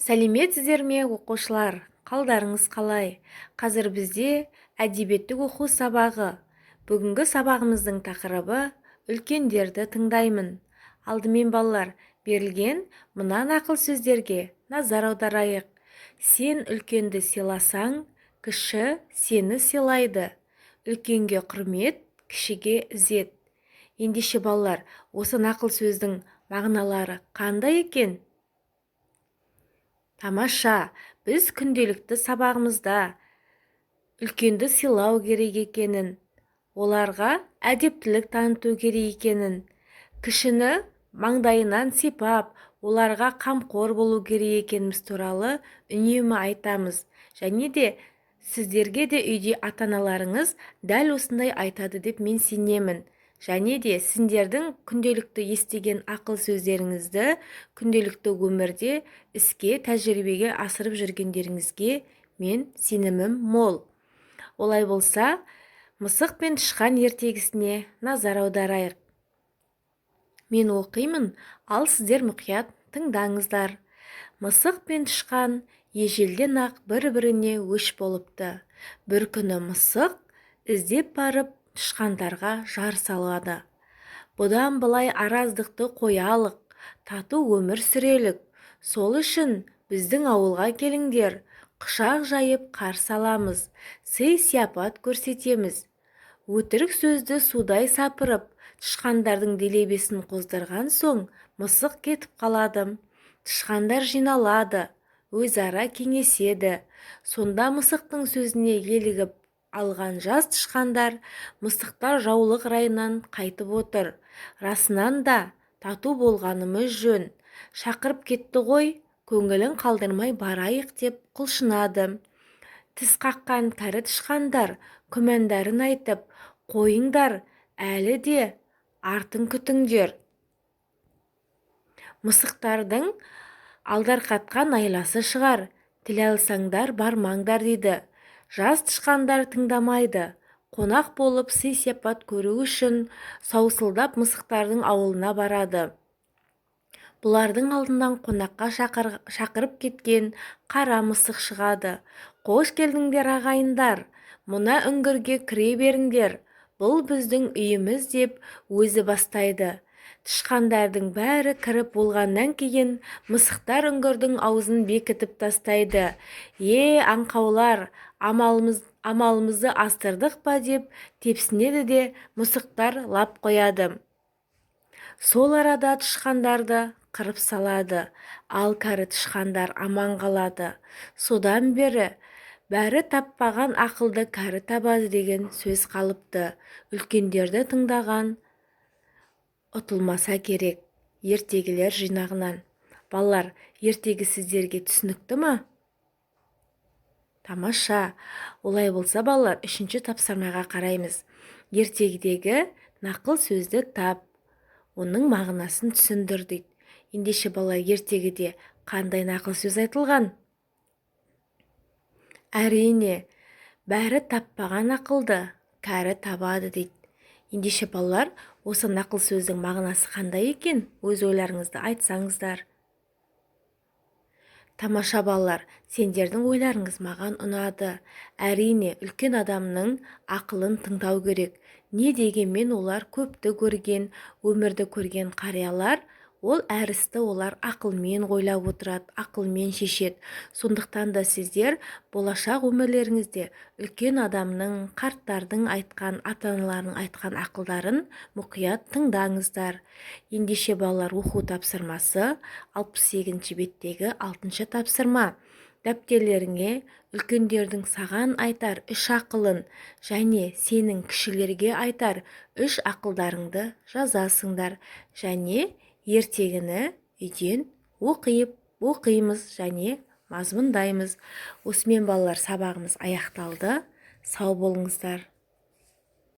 Сәлеметсіздер ме, оқушылар? Қалдарыңыз қалай? Қазір бізде әдебиеттік оқу сабағы. Бүгінгі сабағымыздың тақырыбы үлкендерді тыңдаймын. Алдымен балалар, берілген мына нақыл сөздерге назар аударайық. Сен үлкенді сыйласаң, кіші сені сыйлайды. Үлкенге құрмет, кішіге ізет. Ендеше балалар, осы нақыл сөздің мағыналары қандай екен? Тамаша, біз күнделікті сабағымызда үлкенді сыйлау керек екенін, оларға әдептілік таныту керек екенін, кішіні маңдайынан сипап, оларға қамқор болу керек екеніміз туралы үнемі айтамыз. Және де сіздерге де үйде ата-аналарыңыз дәл осындай айтады деп мен сенемін. Және де сендердің күнделікті естіген ақыл сөздеріңізді күнделікті өмірде іске, тәжірибеге асырып жүргендеріңізге мен сенімім мол. Олай болса, мысық пен тышқан ертегісіне назар аударайық. Мен оқимын, ал сіздер мұқият тыңдаңыздар. Мысық пен тышқан ежелден ақ бір-біріне өш болыпты. Бір күні мысық іздеп барып тышқандарға жар салады. Бұдан былай араздықты қоялық, тату өмір сүрелік. Сол үшін біздің ауылға келіңдер, құшақ жайып қарсы аламыз, сый-сияпат көрсетеміз. Өтірік сөзді судай сапырып, тышқандардың делебесін қоздырған соң, мысық кетіп қалады. Тышқандар жиналады, өзара кеңеседі. Сонда мысықтың сөзіне елігіп алған жас тышқандар мысықтар жаулық райынан қайтып отыр. Расынан да тату болғанымыз жөн. Шақырып кетті ғой, көңілін қалдырмай барайық деп құлшынады. Тіс қаққан кәрі тышқандар күмәндарын айтып, қойыңдар, әлі де артын күтіңдер. Мысықтардың алдарқатқан айласы шығар, тіл алсаңдар бармаңдар дейді. Жас тышқандар тыңдамайды. Қонақ болып сый-сияпат көру үшін саусылдап мысықтардың ауылына барады. Бұлардың алдынан қонаққа шақырып кеткен қара мысық шығады. Қош келдіңдер ағайындар, мұна үңгірге кіре беріңдер. Бұл біздің үйіміз деп өзі бастайды. Тышқандардың бәрі кіріп болғаннан кейін мысықтар үңгірдің аузын бекітіп тастайды. Аңқаулар, амалымызды астырдық па деп тепсінеді де мысықтар лап қояды. Сол арада тышқандарды қырып салады, ал кәрі тышқандар аман қалады. Содан бері бәрі таппаған ақылды кәрі табады деген сөз қалыпты. Үлкендерді тыңдаған ұтылмаса керек. Ертегілер жинағынан. Балалар, ертегі сіздерге түсінікті ме? Тамаша. Олай болса, балалар, 3-ші тапсырмаға қараймыз. Ертегідегі нақыл сөзді тап, оның мағынасын түсіндір дейді. Ендеше балалар, ертегіде қандай нақыл сөз айтылған? Әрине, бәрі таппаған ақылды кәрі табады дейді. Ендеше балалар, осы нақыл сөздің мағынасы қандай екен? Өз ойларыңызды айтсаңыздар. Тамаша балалар, сендердің ойларыңыз маған ұнады. Әрине, үлкен адамның ақылын тыңдау керек. Не дегенмен олар көпті көрген, өмірді көрген қариялар, ол әрісті олар ақылмен ойлап отырады, ақылмен шешеді. Сондықтан да сіздер болашақ өмірлеріңізде үлкен адамның, қарттардың айтқан, ата-аналарының айтқан ақылдарын мұқият тыңдаңыздар. Ендеше балалар, оқу тапсырмасы 68-ші беттегі 6-шы тапсырма. Дәптерлеріңе үлкендердің саған айтар 3 ақылын және сенің кішілерге айтар 3 ақылдарыңды жазасыңдар. Және ертегіні үйден оқимыз және мазмұндаймыз. Осымен балалар, сабағымыз аяқталды. Сау болыңыздар.